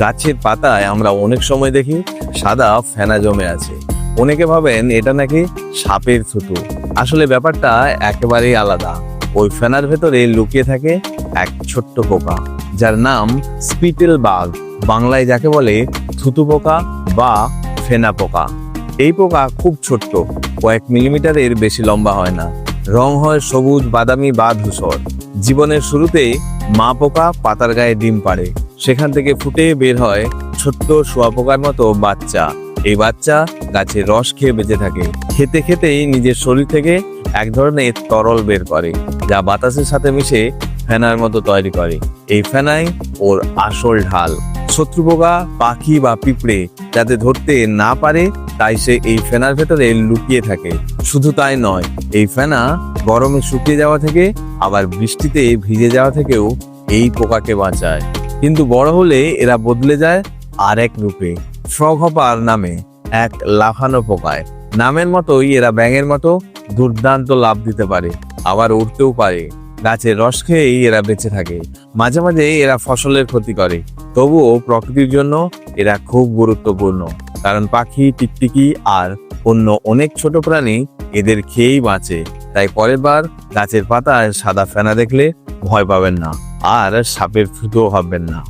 গাছের পাতায় আমরা অনেক সময় দেখি সাদা ফেনা জমে আছে। অনেকে ভাবেন এটা নাকি সাপের থুতু। আসলে ব্যাপারটা একেবারেই আলাদা। ওই ফেনার ভেতরে লুকিয়ে থাকে এক ছোট্ট পোকা, যার নাম স্পিটেল বাগ, বাংলায় যাকে বলে থুতু পোকা বা ফেনা পোকা। এই পোকা খুব ছোট্ট, কয়েক মিলিমিটারের বেশি লম্বা হয় না। রং হয় সবুজ, বাদামি বা ধূসর। জীবনের শুরুতেই মা পোকা পাতার গায়ে ডিম পাড়ে। সেখান থেকে ফুটে বের হয় ছোট্ট শুঁয়াপোকার মতো বাচ্চা। এই বাচ্চা গাছের রস খেয়ে বেঁচে থাকে। খেতে খেতেই নিজের শরীর থেকে এক ধরনের তরল বের করে, যা বাতাসের সাথে মিশে ফেনার মতো তৈরি করে। এই ফেনাই ওর আসল ঢাল। শত্রুপোকা, পাখি বা পিঁপড়ে যাতে ধরতে না পারে, তাই সে এই ফেনার ভেতরে লুকিয়ে থাকে। শুধু তাই নয়, এই ফেনা গরমে শুকিয়ে যাওয়া থেকে আবার বৃষ্টিতে ভিজে যাওয়া থেকেও এই পোকাকে বাঁচায়। কিন্তু বড় হলে এরা বদলে যায় আর এক রূপে, ফ্রগহপার নামে এক লাফানো পোকায়। নামের মতোই এরা ব্যাঙের মতো দুর্দান্ত লাফ দিতে পারে, আবার উড়তেও পারে। গাছের রস খেয়েই এরা বেঁচে থাকে। মাঝে মাঝে এরা ফসলের ক্ষতি করে, তবুও প্রকৃতির জন্য এরা খুব গুরুত্বপূর্ণ। কারণ পাখি, টিকটিকি আর অন্য অনেক ছোট প্রাণী এদের খেয়েই বাঁচে। তাই পরের বার গাছের পাতায় সাদা ফেনা দেখলে ভয় পাবেন না, আর সাপের থুতুও ভাববেন না।